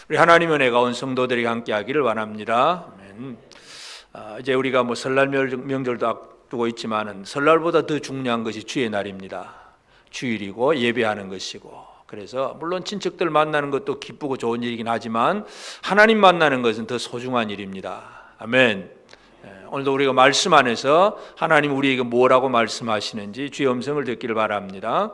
우리 하나님 은혜가 온 성도들이 함께 하기를 원합니다. 아멘. 이제 우리가 설날 명절도 앞두고 있지만은 설날보다 더 중요한 것이 주의 날입니다. 주일이고 예배하는 것이고, 그래서 물론 친척들 만나는 것도 기쁘고 좋은 일이긴 하지만 하나님 만나는 것은 더 소중한 일입니다. 아멘. 오늘도 우리가 말씀 안에서 하나님 우리에게 뭐라고 말씀하시는지 주의 음성을 듣기를 바랍니다.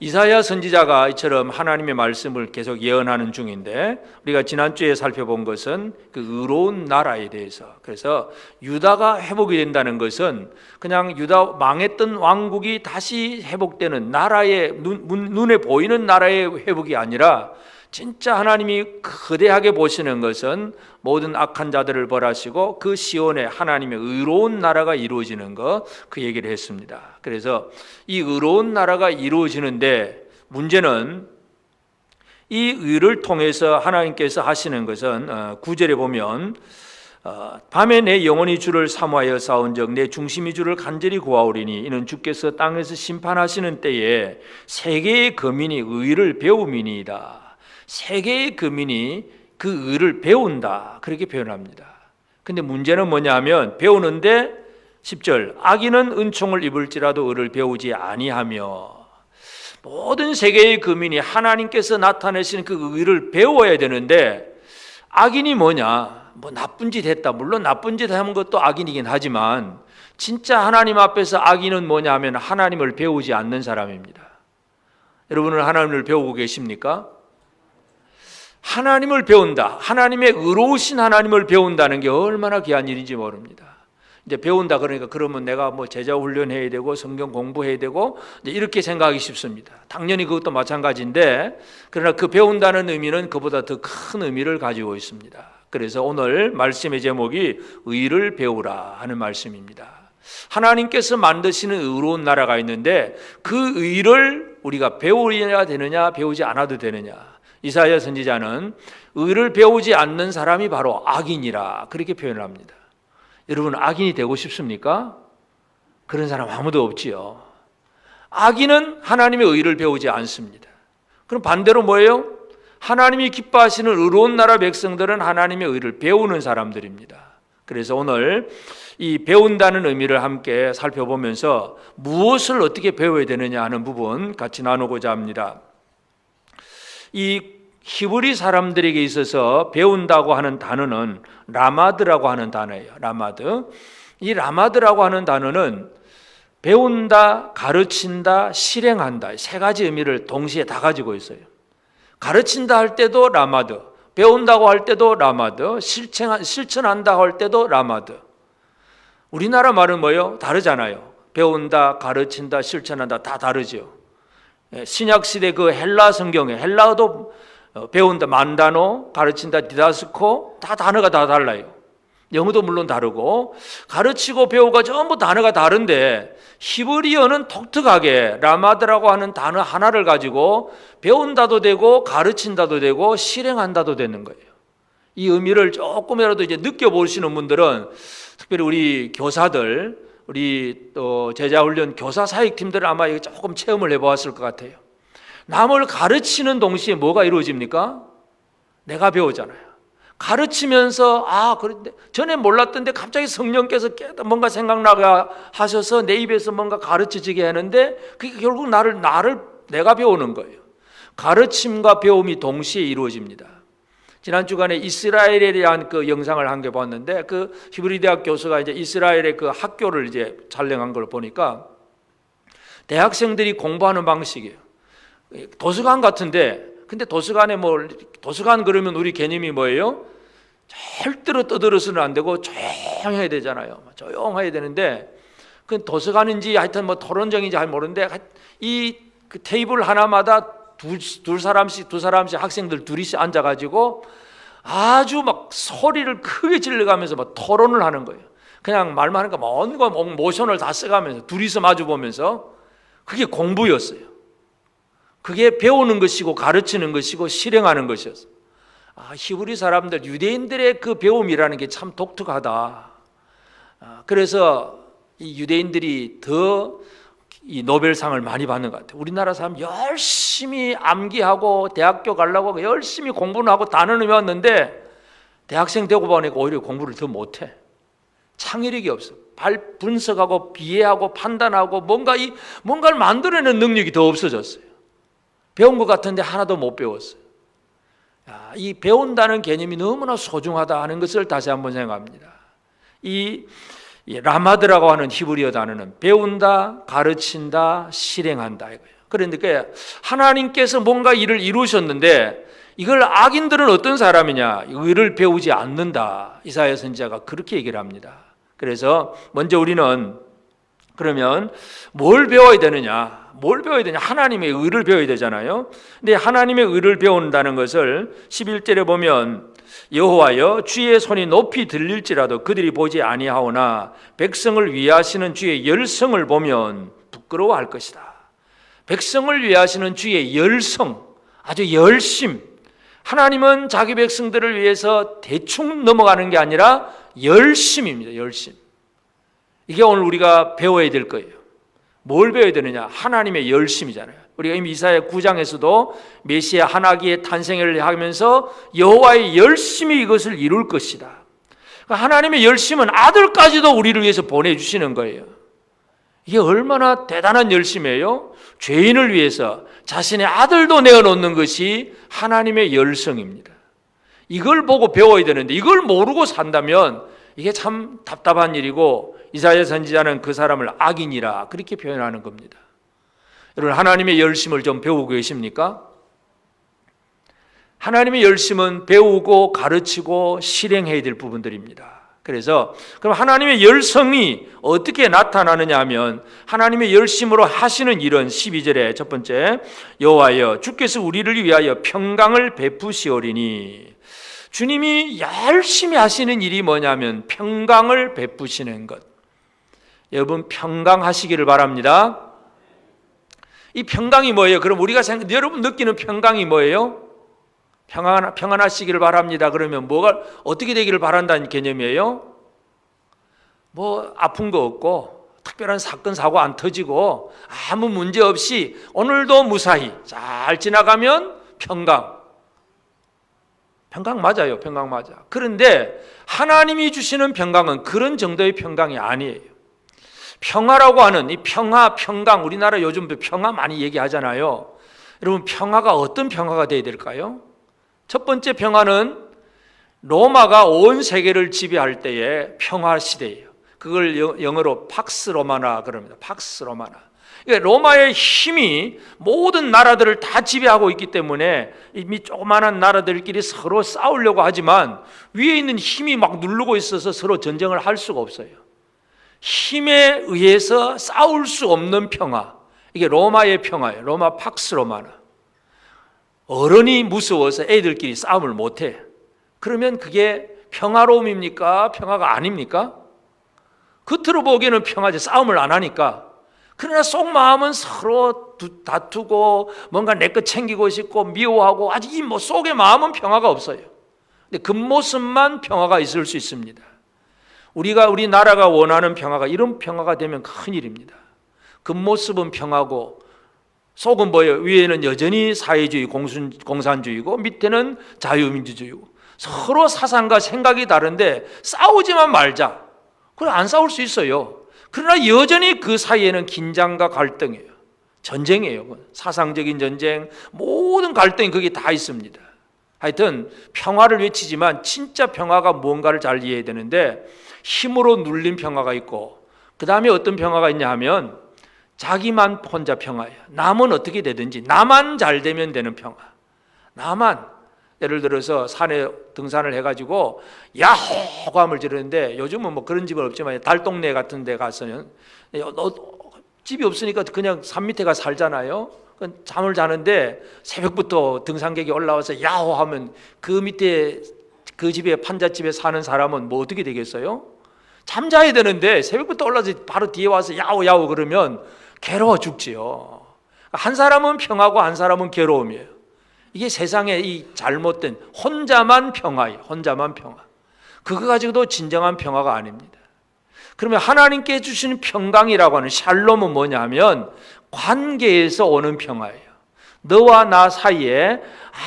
이사야 선지자가 이처럼 하나님의 말씀을 계속 예언하는 중인데, 우리가 지난주에 살펴본 것은 그 의로운 나라에 대해서, 그래서 유다가 회복이 된다는 것은 그냥 유다 망했던 왕국이 다시 회복되는 나라의 눈에 보이는 나라의 회복이 아니라, 진짜 하나님이 거대하게 보시는 것은 모든 악한 자들을 벌하시고 그 시온에 하나님의 의로운 나라가 이루어지는 것, 그 얘기를 했습니다. 그래서 이 의로운 나라가 이루어지는데, 문제는 이 의를 통해서 하나님께서 하시는 것은 9절에 보면 밤에 내 영혼이 주를 사모하여 싸운즉 내 중심이 주를 간절히 구하오리니 이는 주께서 땅에서 심판하시는 때에 세계의 거민이 의를 배움이니이다. 세계의 거민이 그 의를 배운다, 그렇게 표현합니다. 근데 문제는 뭐냐 하면, 배우는데 10절 악인은 은총을 입을지라도 의를 배우지 아니하며, 모든 세계의 거민이 하나님께서 나타내시는 그 의를 배워야 되는데, 악인이 뭐냐, 나쁜 짓 했다, 물론 나쁜 짓 하는 것도 악인이긴 하지만 진짜 하나님 앞에서 악인은 뭐냐 하면 하나님을 배우지 않는 사람입니다. 여러분은 하나님을 배우고 계십니까? 하나님을 배운다, 하나님의 의로우신 하나님을 배운다는 게 얼마나 귀한 일인지 모릅니다. 이제 배운다 그러니까 그러면 내가 제자 훈련해야 되고 성경 공부해야 되고 이렇게 생각하기 쉽습니다. 당연히 그것도 마찬가지인데, 그러나 그 배운다는 의미는 그보다 더 큰 의미를 가지고 있습니다. 그래서 오늘 말씀의 제목이 의를 배우라 하는 말씀입니다. 하나님께서 만드시는 의로운 나라가 있는데 그 의를 우리가 배워야 되느냐 배우지 않아도 되느냐, 이사야 선지자는 의를 배우지 않는 사람이 바로 악인이라 그렇게 표현을 합니다. 여러분, 악인이 되고 싶습니까? 그런 사람 아무도 없지요. 악인은 하나님의 의를 배우지 않습니다. 그럼 반대로 뭐예요? 하나님이 기뻐하시는 의로운 나라 백성들은 하나님의 의를 배우는 사람들입니다. 그래서 오늘 이 배운다는 의미를 함께 살펴보면서 무엇을 어떻게 배워야 되느냐 하는 부분 같이 나누고자 합니다. 이 히브리 사람들에게 있어서 배운다고 하는 단어는 라마드라고 하는 단어예요. 라마드. 이 라마드라고 하는 단어는 배운다, 가르친다, 실행한다, 세 가지 의미를 동시에 다 가지고 있어요. 가르친다 할 때도 라마드, 배운다고 할 때도 라마드, 실천한다 할 때도 라마드. 우리나라 말은 뭐예요? 다르잖아요. 배운다, 가르친다, 실천한다 다 다르죠. 신약시대 그 헬라 성경에 헬라어도 배운다, 만다노, 가르친다, 디다스코 다 단어가 다 달라요. 영어도 물론 다르고 가르치고 배우가 전부 단어가 다른데, 히브리어는 독특하게 라마드라고 하는 단어 하나를 가지고 배운다도 되고 가르친다도 되고 실행한다도 되는 거예요. 이 의미를 조금이라도 이제 느껴보시는 분들은, 특별히 우리 교사들, 우리 또 제자훈련 교사 사역팀들은 아마 이거 조금 체험을 해보았을 것 같아요. 남을 가르치는 동시에 뭐가 이루어집니까? 내가 배우잖아요. 가르치면서 그런데 전에 몰랐던데 갑자기 성령께서 뭔가 생각나게 하셔서 내 입에서 뭔가 가르쳐지게 하는데, 그게 결국 내가 배우는 거예요. 가르침과 배움이 동시에 이루어집니다. 지난 주간에 이스라엘에 대한 그 영상을 한 개 봤는데, 그 히브리 대학 교수가 이제 이스라엘의 그 학교를 이제 촬영한 걸 보니까 대학생들이 공부하는 방식이에요. 도서관 같은데, 근데 도서관 그러면 우리 개념이 뭐예요? 절대로 떠들어서는 안 되고 조용해야 되잖아요. 조용해야 되는데, 그 도서관인지 하여튼 토론장인지 잘 모르는데, 이 그 테이블 하나마다 두 사람씩 학생들 둘이씩 앉아가지고 아주 소리를 크게 질러가면서 토론을 하는 거예요. 그냥 말만 하니까 뭔가 모션을 다 써가면서 둘이서 마주 보면서, 그게 공부였어요. 그게 배우는 것이고 가르치는 것이고 실행하는 것이었어요. 히브리 사람들, 유대인들의 그 배움이라는 게 참 독특하다. 그래서 이 유대인들이 더 이 노벨상을 많이 받는 것 같아요. 우리나라 사람 열심히 암기하고 대학교 가려고 열심히 공부는 하고 단어는 외웠는데 대학생 되고 보니까 오히려 공부를 더 못해. 창의력이 없어. 분석하고 비해하고 판단하고 뭔가를 만들어내는 능력이 더 없어졌어요. 배운 것 같은데 하나도 못 배웠어요. 이 배운다는 개념이 너무나 소중하다 하는 것을 다시 한번 생각합니다. 이 라마드라고 하는 히브리어 단어는 배운다, 가르친다, 실행한다 이거예요. 그러니까 하나님께서 뭔가 일을 이루셨는데 이걸 악인들은 어떤 사람이냐? 의를 배우지 않는다. 이사야 선지자가 그렇게 얘기를 합니다. 그래서 먼저 우리는 그러면 뭘 배워야 되느냐? 뭘 배워야 되냐? 하나님의 의를 배워야 되잖아요. 근데 하나님의 의를 배운다는 것을 11절에 보면 여호와여 주의 손이 높이 들릴지라도 그들이 보지 아니하오나 백성을 위하시는 주의 열성을 보면 부끄러워할 것이다. 백성을 위하시는 주의 열성, 아주 열심. 하나님은 자기 백성들을 위해서 대충 넘어가는 게 아니라 열심입니다. 열심. 이게 오늘 우리가 배워야 될 거예요. 뭘 배워야 되느냐? 하나님의 열심이잖아요. 우리가 이미 이사야 9장에서도 메시아 한 아기의 탄생을 하면서 여호와의 열심이 이것을 이룰 것이다. 그러니까 하나님의 열심은 아들까지도 우리를 위해서 보내주시는 거예요. 이게 얼마나 대단한 열심이에요? 죄인을 위해서 자신의 아들도 내어놓는 것이 하나님의 열성입니다. 이걸 보고 배워야 되는데 이걸 모르고 산다면 이게 참 답답한 일이고 이사야 선지자는 그 사람을 악인이라 그렇게 표현하는 겁니다. 여러분 하나님의 열심을 좀 배우고 계십니까? 하나님의 열심은 배우고 가르치고 실행해야 될 부분들입니다. 그래서 그럼 하나님의 열성이 어떻게 나타나느냐 하면 하나님의 열심으로 하시는 일은 12절에 첫 번째 여호와여 주께서 우리를 위하여 평강을 베푸시오리니 주님이 열심히 하시는 일이 뭐냐면 평강을 베푸시는 것. 여러분 평강하시기를 바랍니다. 이 평강이 뭐예요? 그럼 우리가 여러분 느끼는 평강이 뭐예요? 평안하시기를 바랍니다. 그러면 뭐가 어떻게 되기를 바란다는 개념이에요? 뭐 아픈 거 없고 특별한 사건 사고 안 터지고 아무 문제 없이 오늘도 무사히 잘 지나가면 평강. 평강 맞아요. 평강 맞아. 그런데 하나님이 주시는 평강은 그런 정도의 평강이 아니에요. 평화라고 하는 이 평강, 우리나라 요즘 평화 많이 얘기하잖아요. 여러분 평화가 어떤 평화가 되어야 될까요? 첫 번째 평화는 로마가 온 세계를 지배할 때의 평화 시대예요. 그걸 영어로 팍스 로마나 그럽니다. 팍스 로마나. 그러니까 로마의 힘이 모든 나라들을 다 지배하고 있기 때문에 이미 조그마한 나라들끼리 서로 싸우려고 하지만 위에 있는 힘이 막 누르고 있어서 서로 전쟁을 할 수가 없어요. 힘에 의해서 싸울 수 없는 평화. 이게 로마의 평화예요. 로마 팍스 로마나. 어른이 무서워서 애들끼리 싸움을 못해. 그러면 그게 평화로움입니까? 평화가 아닙니까? 겉으로 보기에는 평화지. 싸움을 안 하니까. 그러나 속마음은 서로 다투고 뭔가 내 것 챙기고 싶고 미워하고 아직 이 속의 마음은 평화가 없어요. 근데 겉모습만 평화가 있을 수 있습니다. 우리 나라가 원하는 평화가 이런 평화가 되면 큰일입니다. 겉모습은 평화고 속은 뭐예요? 위에는 여전히 사회주의, 공산주의고 밑에는 자유민주주의고 서로 사상과 생각이 다른데 싸우지만 말자. 그래 안 싸울 수 있어요. 그러나 여전히 그 사이에는 긴장과 갈등이에요. 전쟁이에요. 사상적인 전쟁, 모든 갈등이 거기에 다 있습니다. 하여튼 평화를 외치지만 진짜 평화가 뭔가를 잘 이해해야 되는데 힘으로 눌린 평화가 있고 그 다음에 어떤 평화가 있냐 하면 자기만 혼자 평화예요. 남은 어떻게 되든지 나만 잘 되면 되는 평화. 나만 예를 들어서 산에 등산을 해가지고 야호 함을 지르는데 요즘은 뭐 그런 집은 없지만 달동네 같은 데 가서는 집이 없으니까 그냥 산 밑에 가 살잖아요. 잠을 자는데 새벽부터 등산객이 올라와서 야호 하면 그 밑에 그 집에 판잣집에 사는 사람은 뭐 어떻게 되겠어요? 잠자야 되는데 새벽부터 올라서 바로 뒤에 와서 야호 야호 그러면 괴로워 죽지요. 한 사람은 평화고 한 사람은 괴로움이에요. 이게 세상의 이 잘못된 혼자만 평화예요. 혼자만 평화. 그거 가지고도 진정한 평화가 아닙니다. 그러면 하나님께 주시는 평강이라고 하는 샬롬은 뭐냐면 관계에서 오는 평화예요. 너와 나 사이에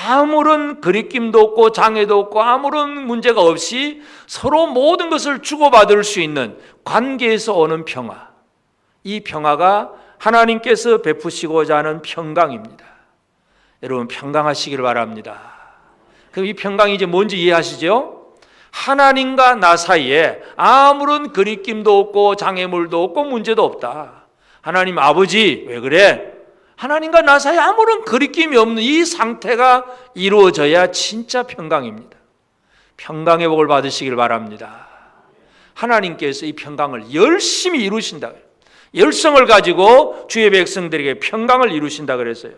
아무런 거리낌도 없고 장애도 없고 아무런 문제가 없이 서로 모든 것을 주고받을 수 있는 관계에서 오는 평화. 이 평화가 하나님께서 베푸시고자 하는 평강입니다. 여러분 평강하시길 바랍니다. 그럼 이 평강이 이제 뭔지 이해하시죠? 하나님과 나 사이에 아무런 거리낌도 없고 장애물도 없고 문제도 없다. 하나님 아버지 왜 그래? 하나님과 나 사이에 아무런 거리낌이 없는 이 상태가 이루어져야 진짜 평강입니다. 평강의 복을 받으시길 바랍니다. 하나님께서 이 평강을 열심히 이루신다. 열성을 가지고 주의 백성들에게 평강을 이루신다 그랬어요.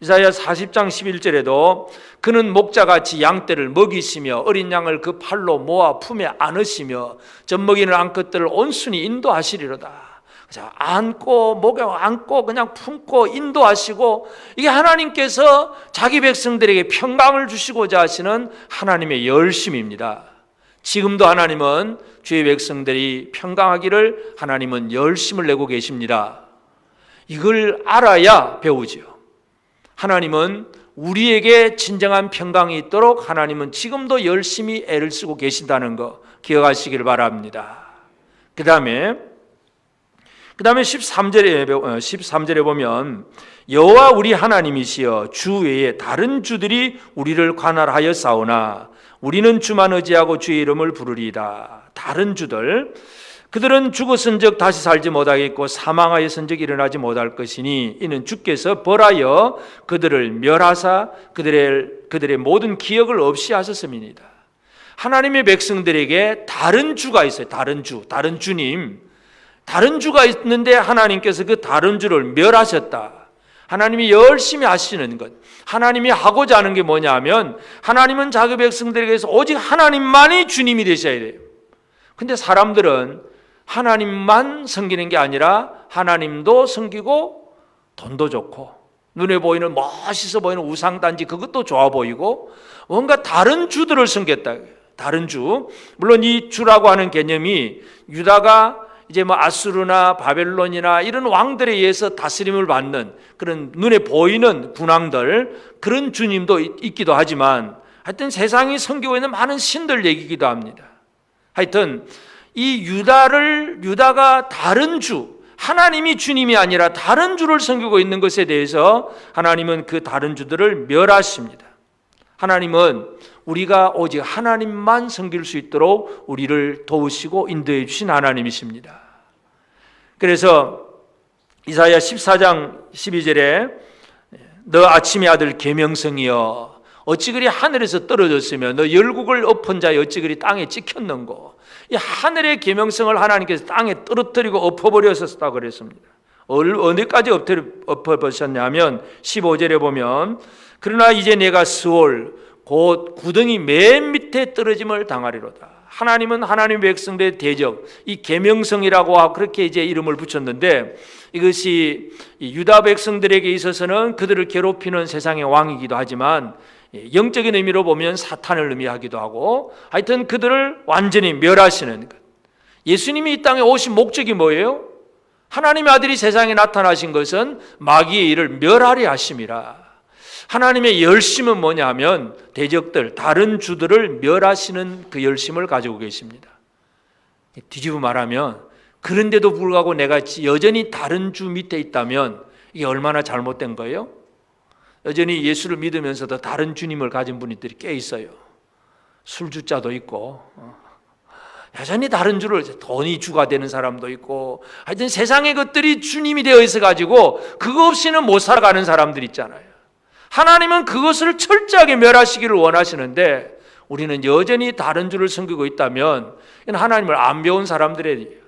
이사야 40장 11절에도 그는 목자같이 양떼를 먹이시며 어린 양을 그 팔로 모아 품에 안으시며 젖먹이는 암컷들을 온순히 인도하시리로다. 안고 목에 안고 그냥 품고 인도하시고, 이게 하나님께서 자기 백성들에게 평강을 주시고자 하시는 하나님의 열심입니다. 지금도 하나님은 주의 백성들이 평강하기를 하나님은 열심을 내고 계십니다. 이걸 알아야 배우지요. 하나님은 우리에게 진정한 평강이 있도록 하나님은 지금도 열심히 애를 쓰고 계신다는 거 기억하시길 바랍니다. 그 다음에 13절에 보면 여호와 우리 하나님이시여 주 외에 다른 주들이 우리를 관할하여 싸우나 우리는 주만 의지하고 주의 이름을 부르리이다. 다른 주들, 그들은 죽었은즉 다시 살지 못하겠고 사망하였은즉 일어나지 못할 것이니 이는 주께서 벌하여 그들을 멸하사 그들의 모든 기억을 없이 하셨음이니이다. 하나님의 백성들에게 다른 주가 있어요. 다른 주, 다른 주님, 다른 주가 있는데 하나님께서 그 다른 주를 멸하셨다. 하나님이 열심히 하시는 것, 하나님이 하고자 하는 게 뭐냐면 하나님은 자기 백성들에게서 오직 하나님만이 주님이 되셔야 돼요. 근데 사람들은 하나님만 섬기는 게 아니라 하나님도 섬기고 돈도 좋고 눈에 보이는 멋있어 보이는 우상단지 그것도 좋아 보이고 뭔가 다른 주들을 섬겼다. 다른 주, 물론 이 주라고 하는 개념이 유다가 이제 아수르나 바벨론이나 이런 왕들에 의해서 다스림을 받는 그런 눈에 보이는 군왕들, 그런 주님도 있기도 하지만 하여튼 세상이 섬기고 있는 많은 신들 얘기기도 합니다. 하여튼 이 유다가 다른 주, 하나님이 주님이 아니라 다른 주를 섬기고 있는 것에 대해서 하나님은 그 다른 주들을 멸하십니다. 하나님은 우리가 오직 하나님만 섬길 수 있도록 우리를 도우시고 인도해 주신 하나님이십니다. 그래서 이사야 14장 12절에 너 아침의 아들 계명성이여 어찌 그리 하늘에서 떨어졌으며 너 열국을 엎은 자여 어찌 그리 땅에 찍혔는고. 이 하늘의 계명성을 하나님께서 땅에 떨어뜨리고 엎어버렸었다고 그랬습니다. 어디까지 엎어버렸냐면 15절에 보면 그러나 이제 내가 스올 곧 구덩이 맨 밑에 떨어짐을 당하리로다. 하나님은 하나님 백성들의 대적, 이 계명성이라고 하고 그렇게 이제 이름을 붙였는데 이것이 유다 백성들에게 있어서는 그들을 괴롭히는 세상의 왕이기도 하지만 영적인 의미로 보면 사탄을 의미하기도 하고 하여튼 그들을 완전히 멸하시는 것. 예수님이 이 땅에 오신 목적이 뭐예요? 하나님의 아들이 세상에 나타나신 것은 마귀의 일을 멸하려 하심이라. 하나님의 열심은 뭐냐 하면 대적들, 다른 주들을 멸하시는 그 열심을 가지고 계십니다. 뒤집어 말하면 그런데도 불구하고 내가 여전히 다른 주 밑에 있다면 이게 얼마나 잘못된 거예요? 여전히 예수를 믿으면서도 다른 주님을 가진 분들이 꽤 있어요. 술주자도 있고 여전히 다른 주를, 돈이 주가 되는 사람도 있고 하여튼 세상의 것들이 주님이 되어 있어 가지고 그거 없이는 못 살아가는 사람들 있잖아요. 하나님은 그것을 철저하게 멸하시기를 원하시는데 우리는 여전히 다른 주를 섬기고 있다면 하나님을 안 배운 사람들이에요.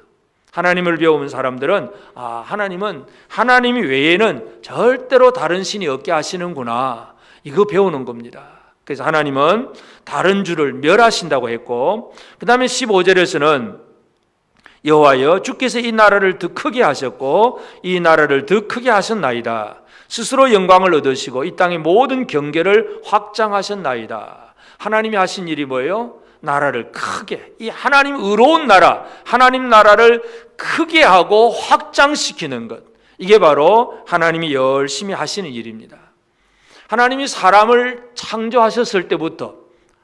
하나님을 배우는 사람들은 하나님은 하나님이 외에는 절대로 다른 신이 없게 하시는구나, 이거 배우는 겁니다. 그래서 하나님은 다른 주를 멸하신다고 했고, 그 다음에 15절에서는 여호와여 주께서 이 나라를 더 크게 하셨고 이 나라를 더 크게 하셨나이다. 스스로 영광을 얻으시고 이 땅의 모든 경계를 확장하셨나이다. 하나님이 하신 일이 뭐예요? 나라를 크게, 이 하나님 의로운 나라, 하나님 나라를 크게 하고 확장시키는 것, 이게 바로 하나님이 열심히 하시는 일입니다. 하나님이 사람을 창조하셨을 때부터,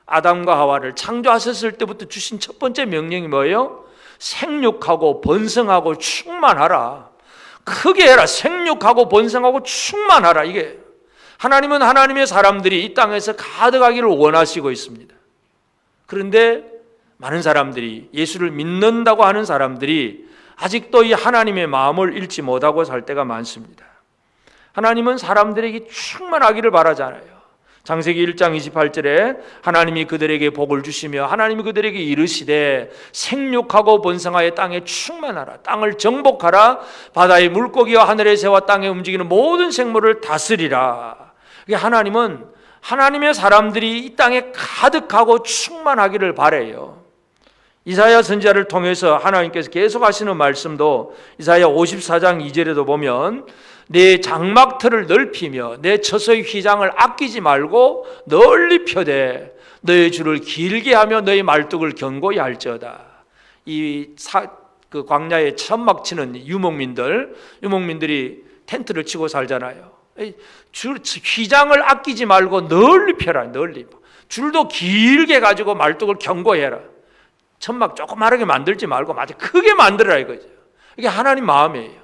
아담과 하와를 창조하셨을 때부터 주신 첫 번째 명령이 뭐예요? 생육하고 번성하고 충만하라. 크게 해라. 생육하고 번성하고 충만하라. 이게 하나님은 하나님의 사람들이 이 땅에서 가득하기를 원하시고 있습니다. 그런데 많은 사람들이, 예수를 믿는다고 하는 사람들이 아직도 이 하나님의 마음을 잃지 못하고 살 때가 많습니다. 하나님은 사람들에게 충만하기를 바라잖아요. 창세기 1장 28절에 하나님이 그들에게 복을 주시며 하나님이 그들에게 이르시되 생육하고 번성하여 땅에 충만하라. 땅을 정복하라. 바다의 물고기와 하늘의 새와 땅에 움직이는 모든 생물을 다스리라. 하나님은 하나님의 사람들이 이 땅에 가득하고 충만하기를 바라요. 이사야 선지자를 통해서 하나님께서 계속 하시는 말씀도 이사야 54장 2절에도 보면 내 장막틀을 넓히며 내 처소의 휘장을 아끼지 말고 널리 펴되 너의 줄을 길게 하며 너의 말뚝을 견고히 할지어다. 그 광야에 천막 치는 유목민들이 텐트를 치고 살잖아요. 휘장을 아끼지 말고 널리 펴라. 널리 줄도 길게 가지고 말뚝을 견고히 해라. 천막 조그마하게 만들지 말고 아주 크게 만들어라 이거죠. 이게 하나님 마음이에요.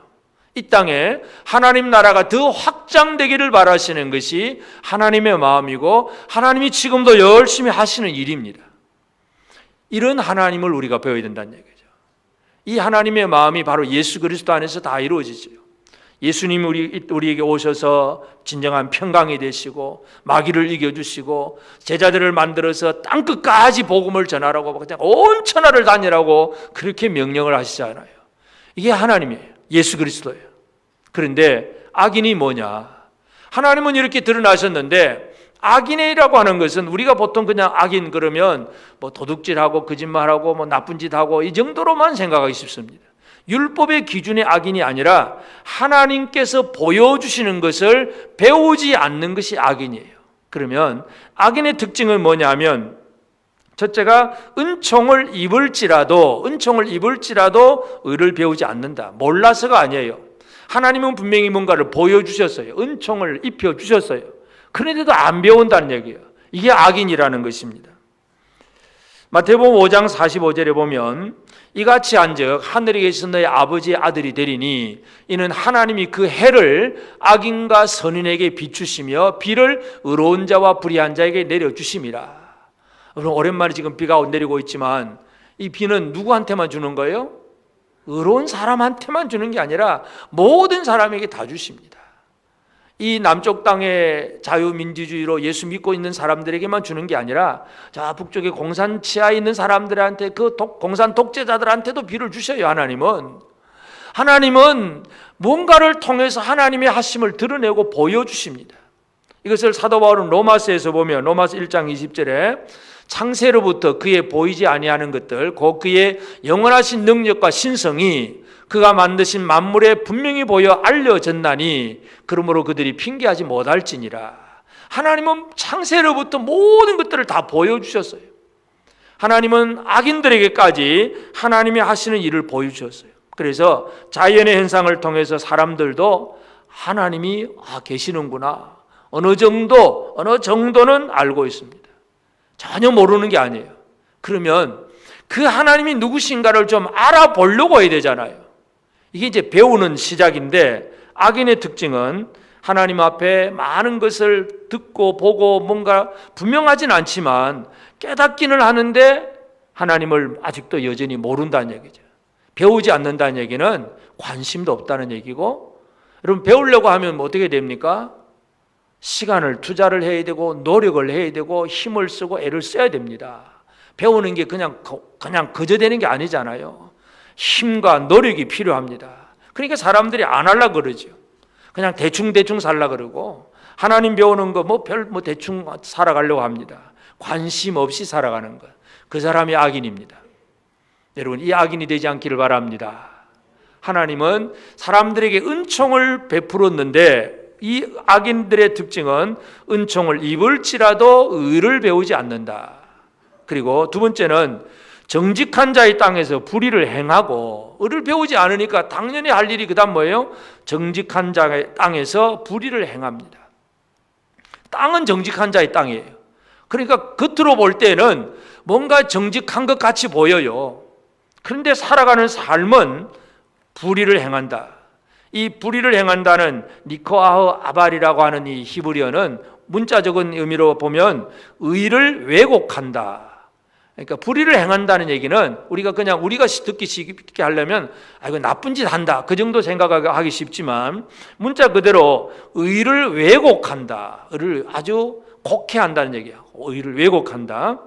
이 땅에 하나님 나라가 더 확장되기를 바라시는 것이 하나님의 마음이고 하나님이 지금도 열심히 하시는 일입니다. 이런 하나님을 우리가 배워야 된다는 얘기죠. 이 하나님의 마음이 바로 예수 그리스도 안에서 다 이루어지죠. 예수님이 우리에게 오셔서 진정한 평강이 되시고 마귀를 이겨주시고 제자들을 만들어서 땅끝까지 복음을 전하라고 그냥 온 천하를 다니라고 그렇게 명령을 하시잖아요. 이게 하나님이에요. 예수 그리스도예요. 그런데 악인이 뭐냐? 하나님은 이렇게 드러나셨는데 악인이라고 하는 것은 우리가 보통 그냥 악인 그러면 뭐 도둑질하고 거짓말하고 뭐 나쁜 짓하고 이 정도로만 생각하기 쉽습니다. 율법의 기준의 악인이 아니라 하나님께서 보여주시는 것을 배우지 않는 것이 악인이에요. 그러면 악인의 특징은 뭐냐면 첫째가 은총을 입을지라도 의를 배우지 않는다. 몰라서가 아니에요. 하나님은 분명히 뭔가를 보여주셨어요. 은총을 입혀주셨어요. 그런데도 안 배운다는 얘기예요. 이게 악인이라는 것입니다. 마태복음 5장 45절에 보면 이같이 한즉 하늘에 계신 너희 아버지의 아들이 되리니 이는 하나님이 그 해를 악인과 선인에게 비추시며 비를 의로운 자와 불의한 자에게 내려주심이라. 오랜만에 지금 비가 내리고 있지만 이 비는 누구한테만 주는 거예요? 의로운 사람한테만 주는 게 아니라 모든 사람에게 다 주십니다. 이 남쪽 땅의 자유민주주의로 예수 믿고 있는 사람들에게만 주는 게 아니라 자 북쪽의 공산 치하에 있는 사람들한테 그 공산 독재자들한테도 비를 주셔요. 하나님은 뭔가를 통해서 하나님의 하심을 드러내고 보여주십니다. 이것을 사도 바울은 로마서에서 보면 로마서 1장 20절에 창세로부터 그의 보이지 아니하는 것들 곧 그의 영원하신 능력과 신성이 그가 만드신 만물에 분명히 보여 알려졌나니 그러므로 그들이 핑계하지 못할지니라. 하나님은 창세로부터 모든 것들을 다 보여주셨어요. 하나님은 악인들에게까지 하나님이 하시는 일을 보여주셨어요. 그래서 자연의 현상을 통해서 사람들도 하나님이 계시는구나 어느 정도는 알고 있습니다. 전혀 모르는 게 아니에요. 그러면 그 하나님이 누구신가를 좀 알아보려고 해야 되잖아요. 이게 이제 배우는 시작인데 악인의 특징은 하나님 앞에 많은 것을 듣고 보고 뭔가 분명하진 않지만 깨닫기는 하는데 하나님을 아직도 여전히 모른다는 얘기죠. 배우지 않는다는 얘기는 관심도 없다는 얘기고, 여러분 배우려고 하면 어떻게 됩니까? 시간을 투자를 해야 되고 노력을 해야 되고 힘을 쓰고 애를 써야 됩니다. 배우는 게 그냥 그저 되는 게 아니잖아요. 힘과 노력이 필요합니다. 그러니까 사람들이 안 하려고 그러죠. 그냥 대충 살려고 그러고 하나님 배우는 거 대충 살아가려고 합니다. 관심 없이 살아가는 것. 그 사람이 악인입니다. 여러분 이 악인이 되지 않기를 바랍니다. 하나님은 사람들에게 은총을 베풀었는데 이 악인들의 특징은 은총을 입을지라도 의를 배우지 않는다. 그리고 두 번째는 정직한 자의 땅에서 불의를 행하고, 의를 배우지 않으니까 당연히 할 일이 그다음 뭐예요? 정직한 자의 땅에서 불의를 행합니다. 땅은 정직한 자의 땅이에요. 그러니까 겉으로 볼 때는 뭔가 정직한 것 같이 보여요. 그런데 살아가는 삶은 불의를 행한다. 이 불의를 행한다는 니코아흐 아발이라고 하는 이 히브리어는 문자적인 의미로 보면 의를 왜곡한다. 그러니까 불의를 행한다는 얘기는 우리가 듣기 쉽게 하려면 이거 나쁜 짓 한다, 그 정도 생각하기 쉽지만, 문자 그대로 의를 왜곡한다, 의를 아주 곡해한다는 얘기야. 의를 왜곡한다.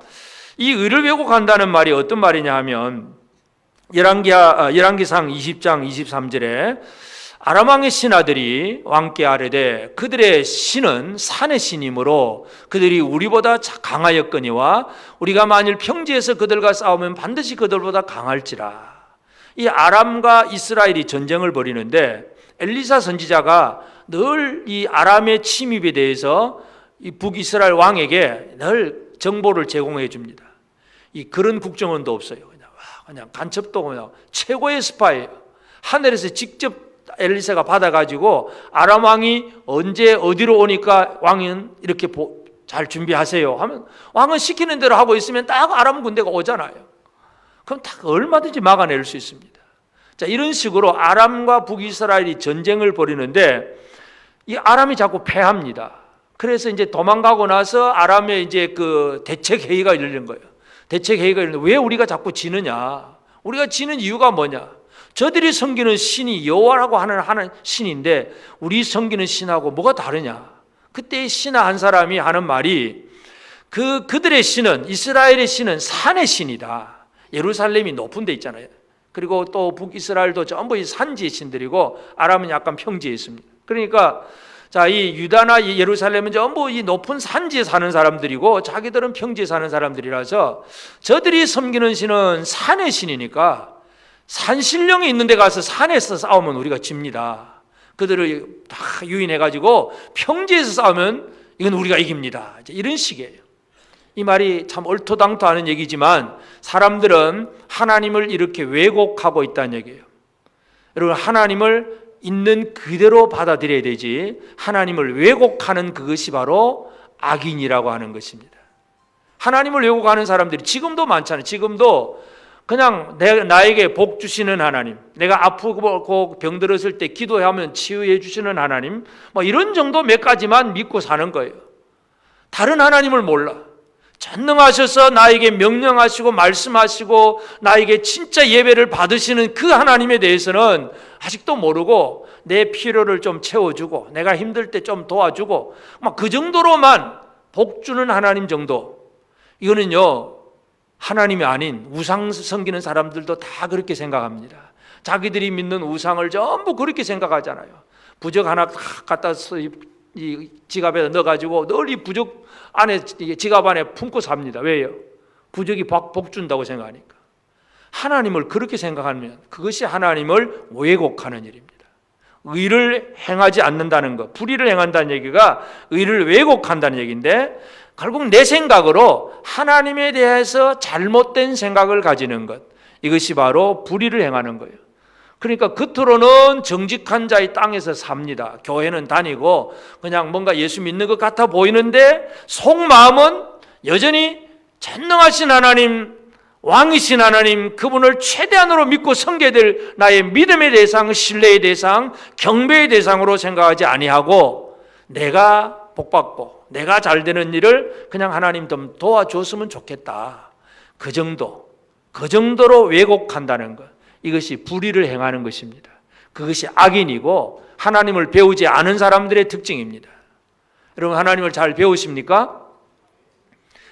이 의를 왜곡한다는 말이 어떤 말이냐 하면, 열왕기상 20장 23절에 아람 왕의 신하들이 왕께 아뢰되 그들의 신은 산의 신이므로 그들이 우리보다 강하였거니와 우리가 만일 평지에서 그들과 싸우면 반드시 그들보다 강할지라. 이 아람과 이스라엘이 전쟁을 벌이는데 엘리사 선지자가 늘 이 아람의 침입에 대해서 이 북이스라엘 왕에게 늘 정보를 제공해 줍니다. 그런 국정원도 없어요. 그냥 간첩도 그냥 최고의 스파이예요. 하늘에서 직접 엘리사가 받아가지고 아람 왕이 언제 어디로 오니까 왕은 이렇게 잘 준비하세요 하면 왕은 시키는 대로 하고 있으면 딱 아람 군대가 오잖아요. 그럼 딱 얼마든지 막아낼 수 있습니다. 자, 이런 식으로 아람과 북이스라엘이 전쟁을 벌이는데 이 아람이 자꾸 패합니다. 그래서 이제 도망가고 나서 아람의 이제 그 대책 회의가 열린 거예요. 대책 회의가 열리는데 왜 우리가 자꾸 지느냐? 우리가 지는 이유가 뭐냐? 저들이 섬기는 신이 여호와라고 하는 신인데 우리 섬기는 신하고 뭐가 다르냐? 그때 신하 한 사람이 하는 말이 그들의 신은, 이스라엘의 신은 산의 신이다. 예루살렘이 높은 데 있잖아요. 그리고 또 북이스라엘도 전부 이 산지의 신들이고 아람은 약간 평지에 있습니다. 그러니까 자, 이 유다나 예루살렘은 전부 이 높은 산지에 사는 사람들이고 자기들은 평지에 사는 사람들이라서 저들이 섬기는 신은 산의 신이니까 산신령이 있는 데 가서 산에서 싸우면 우리가 집니다. 그들을 다 유인해가지고 평지에서 싸우면 이건 우리가 이깁니다. 이런 식이에요. 이 말이 참 얼토당토하는 얘기지만 사람들은 하나님을 이렇게 왜곡하고 있다는 얘기예요. 여러분, 하나님을 있는 그대로 받아들여야 되지 하나님을 왜곡하는 그것이 바로 악인이라고 하는 것입니다. 하나님을 왜곡하는 사람들이 지금도 많잖아요. 지금도 그냥 나에게 복 주시는 하나님, 내가 아프고 병들었을 때 기도하면 치유해 주시는 하나님, 뭐 이런 정도 몇 가지만 믿고 사는 거예요. 다른 하나님을 몰라. 전능하셔서 나에게 명령하시고 말씀하시고 나에게 진짜 예배를 받으시는 그 하나님에 대해서는 아직도 모르고 내 필요를 좀 채워주고 내가 힘들 때 좀 도와주고 막 그 정도로만 복 주는 하나님 정도. 이거는요, 하나님이 아닌 우상 섬기는 사람들도 다 그렇게 생각합니다. 자기들이 믿는 우상을 전부 그렇게 생각하잖아요. 부적 하나 갖다 이 지갑에 넣어가지고 늘 이 부적 안에 지갑 안에 품고 삽니다. 왜요? 부적이 복 준다고 생각하니까. 하나님을 그렇게 생각하면 그것이 하나님을 왜곡하는 일입니다. 의를 행하지 않는다는 것, 불의를 행한다는 얘기가 의를 왜곡한다는 얘기인데 결국 내 생각으로 하나님에 대해서 잘못된 생각을 가지는 것, 이것이 바로 불의를 행하는 거예요. 그러니까 겉으로는 정직한 자의 땅에서 삽니다. 교회는 다니고 그냥 뭔가 예수 믿는 것 같아 보이는데 속마음은 여전히 전능하신 하나님, 왕이신 하나님, 그분을 최대한으로 믿고 섬겨야 될 나의 믿음의 대상, 신뢰의 대상, 경배의 대상으로 생각하지 아니하고 내가 복받고 내가 잘 되는 일을 그냥 하나님 좀 도와줬으면 좋겠다. 그 정도로 왜곡한다는 것, 이것이 불의를 행하는 것입니다. 그것이 악인이고 하나님을 배우지 않은 사람들의 특징입니다. 여러분, 하나님을 잘 배우십니까?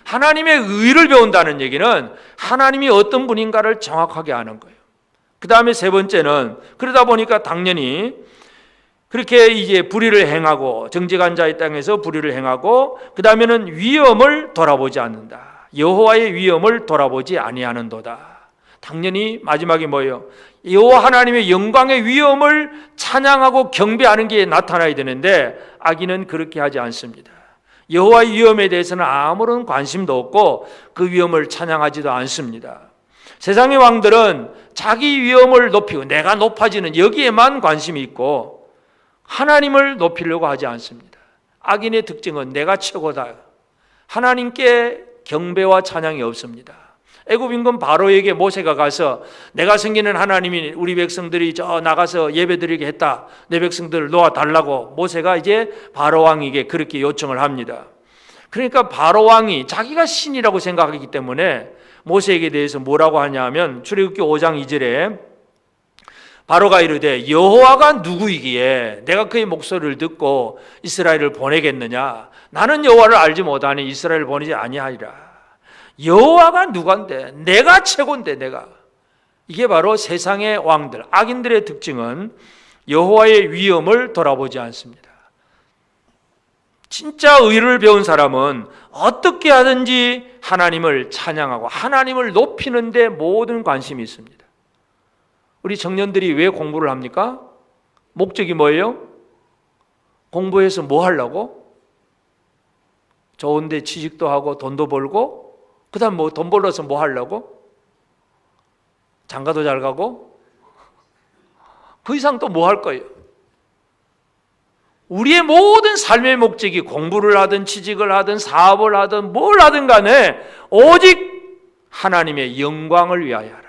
하나님의 의를 배운다는 얘기는 하나님이 어떤 분인가를 정확하게 아는 거예요. 그 다음에 세 번째는, 그러다 보니까 당연히 그렇게 이제 불의를 행하고 정직한 자의 땅에서 불의를 행하고 그 다음에는 위엄을 돌아보지 않는다. 여호와의 위엄을 돌아보지 아니하는도다. 당연히 마지막에 뭐예요? 여호와 하나님의 영광의 위엄을 찬양하고 경배하는 게 나타나야 되는데 악인은 그렇게 하지 않습니다. 여호와의 위엄에 대해서는 아무런 관심도 없고 그 위엄을 찬양하지도 않습니다. 세상의 왕들은 자기 위엄을 높이고 내가 높아지는 여기에만 관심이 있고 하나님을 높이려고 하지 않습니다. 악인의 특징은 내가 최고다. 하나님께 경배와 찬양이 없습니다. 애굽 임금 바로에게 모세가 가서 내가 섬기는 하나님이 우리 백성들이 저 나가서 예배드리게 했다. 내 백성들을 놓아달라고 모세가 이제 바로 왕에게 그렇게 요청을 합니다. 그러니까 바로 왕이 자기가 신이라고 생각하기 때문에 모세에게 대해서 뭐라고 하냐면 출애굽기 5장 2절에 바로가 이르되 여호와가 누구이기에 내가 그의 목소리를 듣고 이스라엘을 보내겠느냐. 나는 여호와를 알지 못하니 이스라엘을 보내지 아니하리라. 여호와가 누구인데 내가 최고인데 내가. 이게 바로 세상의 왕들 악인들의 특징은 여호와의 위엄을 돌아보지 않습니다. 진짜 의를 배운 사람은 어떻게 하든지 하나님을 찬양하고 하나님을 높이는 데 모든 관심이 있습니다. 우리 청년들이 왜 공부를 합니까? 목적이 뭐예요? 공부해서 뭐 하려고? 좋은데 취직도 하고 돈도 벌고 그 다음 뭐 돈 벌어서 뭐 하려고? 장가도 잘 가고? 그 이상 또 뭐 할 거예요? 우리의 모든 삶의 목적이 공부를 하든 취직을 하든 사업을 하든 뭘 하든 간에 오직 하나님의 영광을 위하여 하라.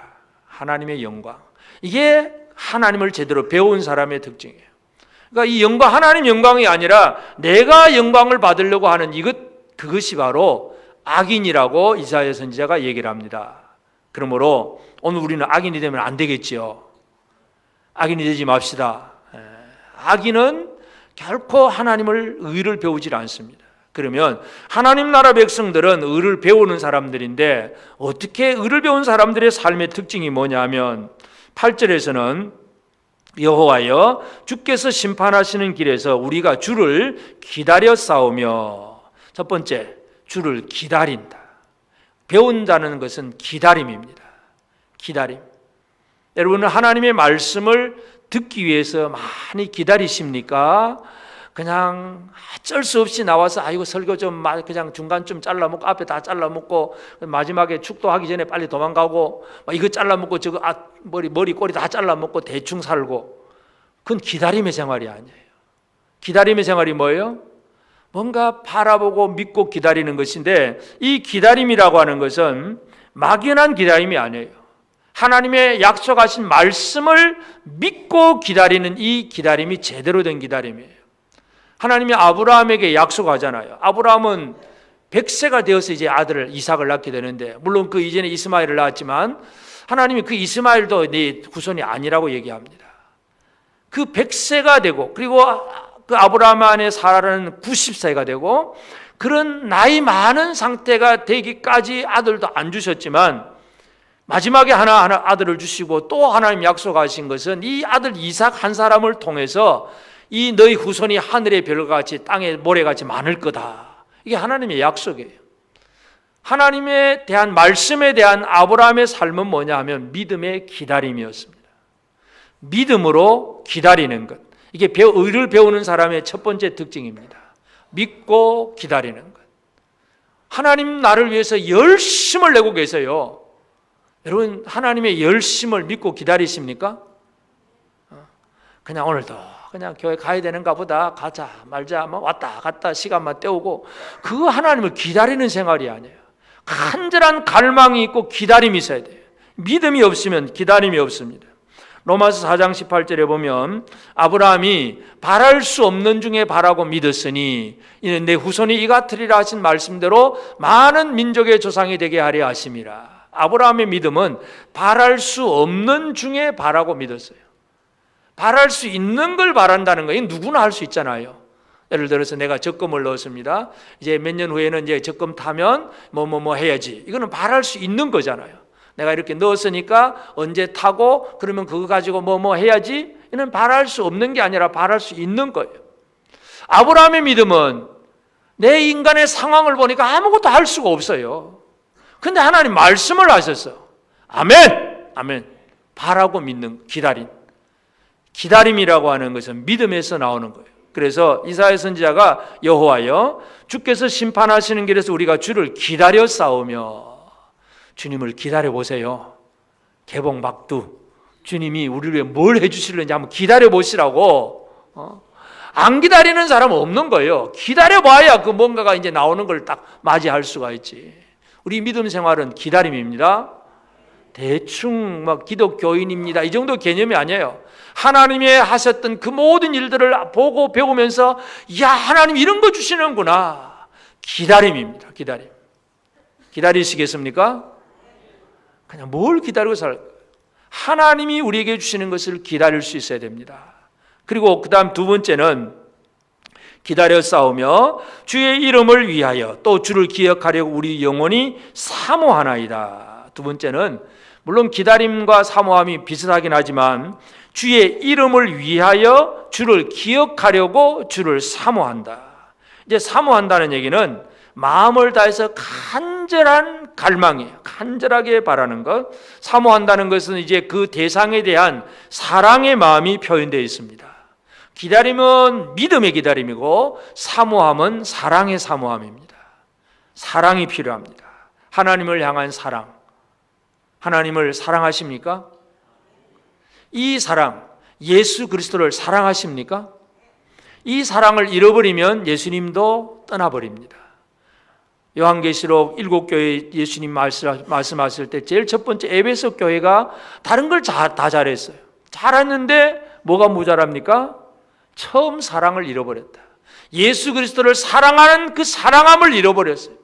하나님의 영광. 이게 하나님을 제대로 배운 사람의 특징이에요. 그러니까 이 영광, 하나님 영광이 아니라 내가 영광을 받으려고 하는 그것이 바로 악인이라고 이사야 선지자가 얘기를 합니다. 그러므로 오늘 우리는 악인이 되면 안 되겠지요. 악인이 되지 맙시다. 악인은 결코 하나님을 의를 배우질 않습니다. 그러면 하나님 나라 백성들은 의를 배우는 사람들인데 어떻게 의를 배운 사람들의 삶의 특징이 뭐냐면 8절에서는 여호와여 주께서 심판하시는 길에서 우리가 주를 기다려 싸우며 첫 번째 주를 기다린다. 배운다는 것은 기다림입니다. 기다림. 여러분은 하나님의 말씀을 듣기 위해서 많이 기다리십니까? 그냥 어쩔 수 없이 나와서 아이고 설교 좀 그냥 중간쯤 잘라먹고 앞에 다 잘라먹고 마지막에 축도하기 전에 빨리 도망가고 이거 잘라먹고 저거 머리 꼬리 다 잘라먹고 대충 살고 그건 기다림의 생활이 아니에요. 기다림의 생활이 뭐예요? 뭔가 바라보고 믿고 기다리는 것인데 이 기다림이라고 하는 것은 막연한 기다림이 아니에요. 하나님의 약속하신 말씀을 믿고 기다리는 이 기다림이 제대로 된 기다림이에요. 하나님이 아브라함에게 약속하잖아요. 아브라함은 100세가 되어서 이제 아들을 이삭을 낳게 되는데 물론 그 이전에 이스마엘을 낳았지만 하나님이 그 이스마엘도 네 후손이 아니라고 얘기합니다. 그 100세가 되고 그리고 그 아브라함 안에 사라는 90세가 되고 그런 나이 많은 상태가 되기까지 아들도 안 주셨지만 마지막에 하나 아들을 주시고 또 하나님 약속하신 것은 이 아들 이삭 한 사람을 통해서 이 너희 후손이 하늘의 별같이 땅의 모래같이 많을 거다. 이게 하나님의 약속이에요. 하나님에 대한 말씀에 대한 아브라함의 삶은 뭐냐 하면 믿음의 기다림이었습니다. 믿음으로 기다리는 것. 이게 의를 배우는 사람의 첫 번째 특징입니다. 믿고 기다리는 것. 하나님 나를 위해서 열심을 내고 계세요. 여러분 하나님의 열심을 믿고 기다리십니까? 그냥 오늘도 그냥 교회 가야 되는가 보다 가자 말자 뭐 왔다 갔다 시간만 때우고 그거 하나님을 기다리는 생활이 아니에요. 간절한 갈망이 있고 기다림이 있어야 돼요. 믿음이 없으면 기다림이 없습니다. 로마서 4장 18절에 보면 아브라함이 바랄 수 없는 중에 바라고 믿었으니 이는 내 후손이 이 같으리라 하신 말씀대로 많은 민족의 조상이 되게 하려 하심이라. 아브라함의 믿음은 바랄 수 없는 중에 바라고 믿었어요. 바랄 수 있는 걸 바란다는 거, 누구나 할 수 있잖아요. 예를 들어서 내가 적금을 넣었습니다. 이제 몇 년 후에는 이제 적금 타면 뭐 해야지. 이거는 바랄 수 있는 거잖아요. 내가 이렇게 넣었으니까 언제 타고 그러면 그거 가지고 뭐 해야지. 이는 바랄 수 없는 게 아니라 바랄 수 있는 거예요. 아브라함의 믿음은 내 인간의 상황을 보니까 아무것도 할 수가 없어요. 근데 하나님 말씀을 하셨어. 아멘. 아멘. 바라고 믿는 기다림. 기다림이라고 하는 것은 믿음에서 나오는 거예요. 그래서 이사야 선지자가 여호와여 주께서 심판하시는 길에서 우리가 주를 기다려 싸우며, 주님을 기다려 보세요. 개봉 막두 주님이 우리를 위해 뭘 해주실는지 한번 기다려 보시라고. 안 기다리는 사람은 없는 거예요. 기다려 봐야 그 뭔가가 이제 나오는 걸 딱 맞이할 수가 있지. 우리 믿음 생활은 기다림입니다. 대충 막 기독교인입니다 이 정도 개념이 아니에요. 하나님이 하셨던 그 모든 일들을 보고 배우면서, 야, 하나님 이런 거 주시는구나. 기다림입니다. 기다림. 기다리시겠습니까? 그냥 뭘 기다리고 살까요? 하나님이 우리에게 주시는 것을 기다릴 수 있어야 됩니다. 그리고 그 다음 두 번째는 기다려 싸우며 주의 이름을 위하여 또 주를 기억하려고 우리 영혼이 사모하나이다. 두 번째는 물론 기다림과 사모함이 비슷하긴 하지만 주의 이름을 위하여 주를 기억하려고 주를 사모한다. 이제 사모한다는 얘기는 마음을 다해서 간절한 갈망이에요. 간절하게 바라는 것. 사모한다는 것은 이제 그 대상에 대한 사랑의 마음이 표현되어 있습니다. 기다림은 믿음의 기다림이고 사모함은 사랑의 사모함입니다. 사랑이 필요합니다. 하나님을 향한 사랑. 하나님을 사랑하십니까? 이 사랑, 예수 그리스도를 사랑하십니까? 이 사랑을 잃어버리면 예수님도 떠나버립니다. 요한계시록 7교회 예수님 말씀하실 때 제일 첫 번째 에베소 교회가 다른 걸 다 잘했어요. 잘했는데 뭐가 모자랍니까? 처음 사랑을 잃어버렸다. 예수 그리스도를 사랑하는 그 사랑함을 잃어버렸어요.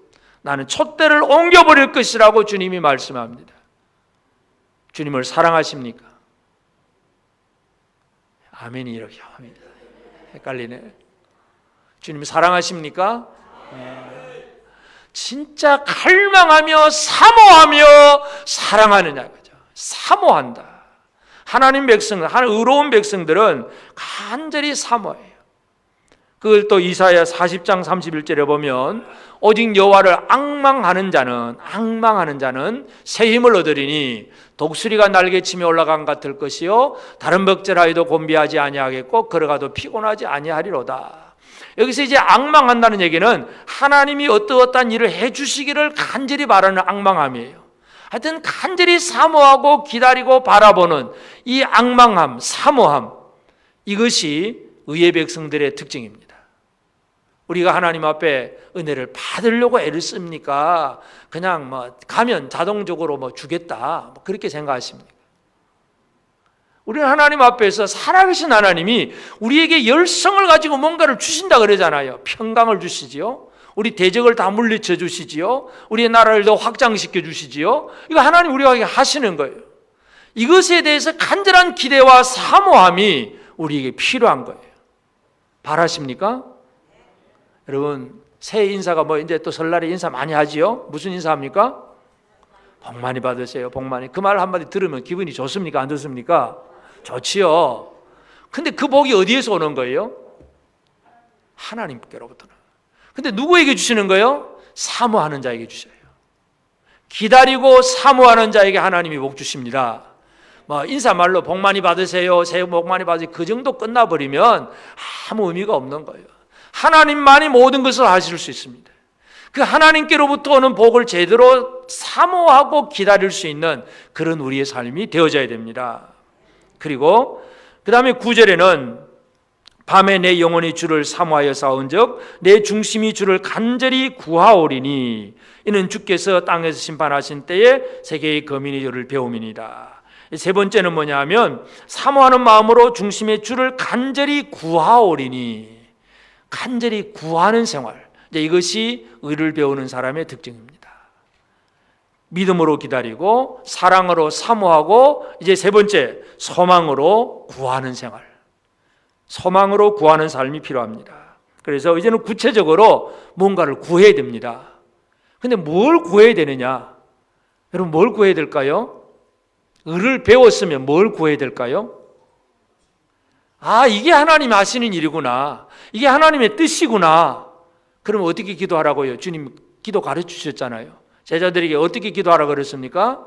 나는 촛대를 옮겨버릴 것이라고 주님이 말씀합니다. 주님을 사랑하십니까? 아멘이 이렇게 합니다. 헷갈리네. 주님 사랑하십니까? 진짜 갈망하며 사모하며 사랑하느냐 그죠? 사모한다. 하나님 백성, 의로운 백성들은 간절히 사모해요. 그걸 또 이사야 40장 31절에 보면 오직 여호와를 앙망하는 자는 새 힘을 얻으리니 독수리가 날개치며 올라간 같을 것이요 다른 벅절하여도 곤비하지 아니하겠고 걸어가도 피곤하지 아니하리로다. 여기서 이제 앙망한다는 얘기는 하나님이 어떠한 일을 해주시기를 간절히 바라는 앙망함이에요. 하여튼 간절히 사모하고 기다리고 바라보는 이 앙망함, 사모함, 이것이 의의 백성들의 특징입니다. 우리가 하나님 앞에 은혜를 받으려고 애를 씁니까? 그냥 가면 자동적으로 주겠다 그렇게 생각하십니까? 우리는 하나님 앞에서 살아계신 하나님이 우리에게 열성을 가지고 뭔가를 주신다 그러잖아요. 평강을 주시지요. 우리 대적을 다 물리쳐 주시지요. 우리의 나라를 더 확장시켜 주시지요. 이거 하나님 우리에게 하시는 거예요. 이것에 대해서 간절한 기대와 사모함이 우리에게 필요한 거예요. 바라십니까? 여러분, 새해 인사가 이제 또 설날에 인사 많이 하지요? 무슨 인사합니까? 복 많이 받으세요. 복 많이. 그 말 한마디 들으면 기분이 좋습니까? 안 좋습니까? 좋지요. 근데 그 복이 어디에서 오는 거예요? 하나님께로부터. 근데 누구에게 주시는 거예요? 사모하는 자에게 주셔요. 기다리고 사모하는 자에게 하나님이 복 주십니다. 인사말로 복 많이 받으세요. 새해 복 많이 받으세요. 그 정도 끝나버리면 아무 의미가 없는 거예요. 하나님만이 모든 것을 하실 수 있습니다. 그 하나님께로부터 오는 복을 제대로 사모하고 기다릴 수 있는 그런 우리의 삶이 되어져야 됩니다. 그리고 그 다음에 9절에는 밤에 내 영혼이 주를 사모하여 싸운즉 내 중심이 주를 간절히 구하오리니 이는 주께서 땅에서 심판하신 때에 세계의 거민이 저를 배움이니이다. 세 번째는 뭐냐 하면 사모하는 마음으로 중심의 주를 간절히 구하오리니, 간절히 구하는 생활, 이것이 의를 배우는 사람의 특징입니다. 믿음으로 기다리고 사랑으로 사모하고 이제 세 번째 소망으로 구하는 생활, 소망으로 구하는 삶이 필요합니다. 그래서 이제는 구체적으로 뭔가를 구해야 됩니다. 근데 뭘 구해야 되느냐? 여러분 뭘 구해야 될까요? 의를 배웠으면 뭘 구해야 될까요? 이게 하나님 하시는 일이구나. 이게 하나님의 뜻이구나. 그럼 어떻게 기도하라고요? 주님 기도 가르쳐 주셨잖아요. 제자들에게 어떻게 기도하라고 그랬습니까?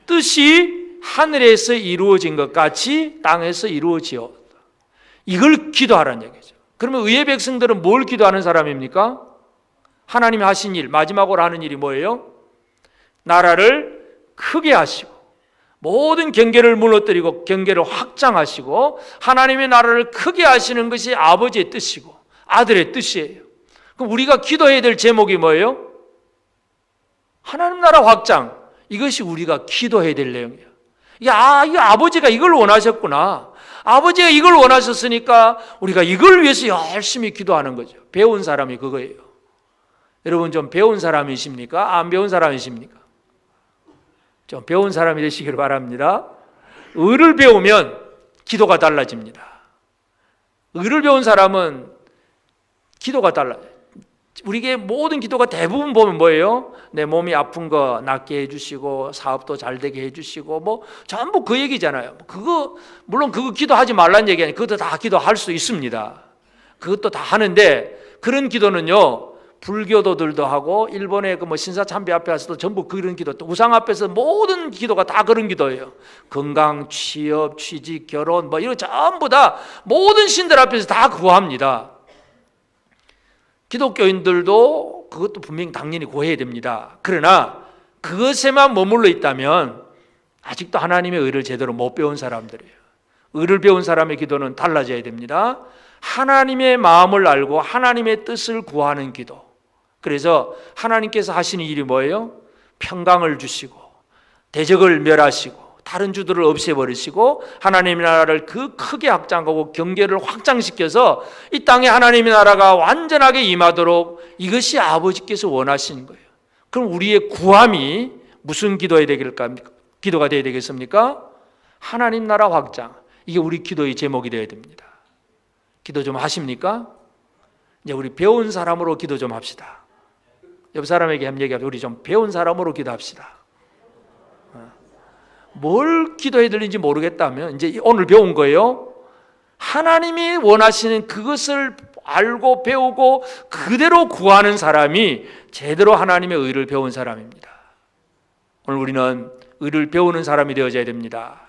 뜻이 하늘에서 이루어진 것 같이 땅에서 이루어지었다. 이걸 기도하라는 얘기죠. 그러면 의의 백성들은 뭘 기도하는 사람입니까? 하나님이 하신 일, 마지막으로 하는 일이 뭐예요? 나라를 크게 하시고 모든 경계를 무너뜨리고 경계를 확장하시고 하나님의 나라를 크게 하시는 것이 아버지의 뜻이고 아들의 뜻이에요. 그럼 우리가 기도해야 될 제목이 뭐예요? 하나님 나라 확장. 이것이 우리가 기도해야 될 내용이에요. 이게 아버지가 이걸 원하셨구나. 아버지가 이걸 원하셨으니까 우리가 이걸 위해서 열심히 기도하는 거죠. 배운 사람이 그거예요. 여러분 좀 배운 사람이십니까? 안 배운 사람이십니까? 좀 배운 사람이 되시길 바랍니다. 의를 배우면 기도가 달라집니다. 의를 배운 사람은 기도가 달라요. 우리에게 모든 기도가 대부분 보면 뭐예요? 내 몸이 아픈 거 낫게 해주시고 사업도 잘 되게 해주시고 뭐 전부 그 얘기잖아요. 물론 그거 기도하지 말라는 얘기 아니에요. 그것도 다 기도할 수 있습니다. 그것도 다 하는데 그런 기도는요 불교도들도 하고 일본의 그 뭐 신사참배 앞에 와서도 전부 그런 기도, 또 우상 앞에서 모든 기도가 다 그런 기도예요. 건강, 취업, 취직, 결혼 뭐 이런 전부 다 모든 신들 앞에서 다 구합니다. 기독교인들도 그것도 분명히 당연히 구해야 됩니다. 그러나 그것에만 머물러 있다면 아직도 하나님의 의를 제대로 못 배운 사람들이에요. 의를 배운 사람의 기도는 달라져야 됩니다. 하나님의 마음을 알고 하나님의 뜻을 구하는 기도. 그래서 하나님께서 하시는 일이 뭐예요? 평강을 주시고 대적을 멸하시고 다른 주들을 없애버리시고 하나님의 나라를 그 크게 확장하고 경계를 확장시켜서 이 땅에 하나님의 나라가 완전하게 임하도록 이것이 아버지께서 원하시는 거예요. 그럼 우리의 구함이 무슨 기도가 되어야 되겠습니까? 하나님 나라 확장. 이게 우리 기도의 제목이 되어야 됩니다. 기도 좀 하십니까? 이제 우리 배운 사람으로 기도 좀 합시다. 옆 사람에게 한번 얘기합시다. 우리 좀 배운 사람으로 기도합시다. 뭘 기도해야 될지 모르겠다면 이제 오늘 배운 거예요. 하나님이 원하시는 그것을 알고 배우고 그대로 구하는 사람이 제대로 하나님의 의를 배운 사람입니다. 오늘 우리는 의를 배우는 사람이 되어져야 됩니다.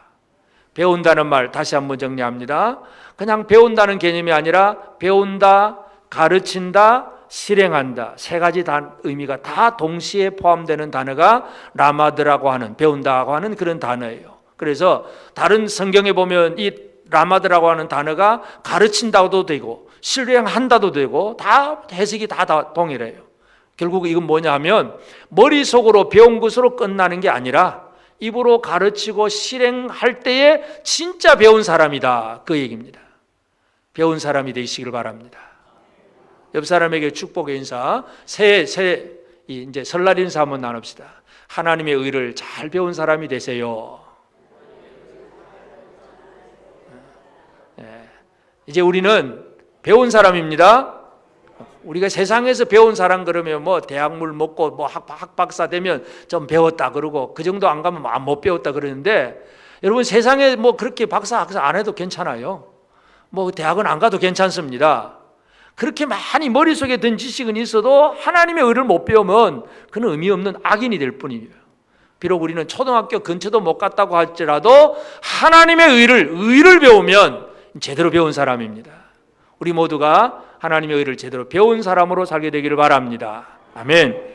배운다는 말 다시 한번 정리합니다. 그냥 배운다는 개념이 아니라 배운다, 가르친다, 실행한다. 세 가지 의미가 다 동시에 포함되는 단어가 라마드라고 하는, 배운다고 하는 그런 단어예요. 그래서 다른 성경에 보면 이 라마드라고 하는 단어가 가르친다도 되고 실행한다도 되고 다 해석이 다 동일해요. 결국 이건 뭐냐 하면 머릿속으로 배운 것으로 끝나는 게 아니라 입으로 가르치고 실행할 때에 진짜 배운 사람이다. 그 얘기입니다. 배운 사람이 되시길 바랍니다. 옆 사람에게 축복의 인사, 이제 설날 인사 한번 나눕시다. 하나님의 의를 잘 배운 사람이 되세요. 이제 우리는 배운 사람입니다. 우리가 세상에서 배운 사람 그러면 뭐 대학물 먹고 뭐 학박사 되면 좀 배웠다 그러고 그 정도 안 가면 못 배웠다 그러는데 여러분 세상에 뭐 그렇게 박사 안 해도 괜찮아요. 뭐 대학은 안 가도 괜찮습니다. 그렇게 많이 머릿속에 든 지식은 있어도 하나님의 의를 못 배우면 그는 의미 없는 악인이 될 뿐이에요. 비록 우리는 초등학교 근처도 못 갔다고 할지라도 하나님의 의를 배우면 제대로 배운 사람입니다. 우리 모두가 하나님의 의를 제대로 배운 사람으로 살게 되기를 바랍니다. 아멘.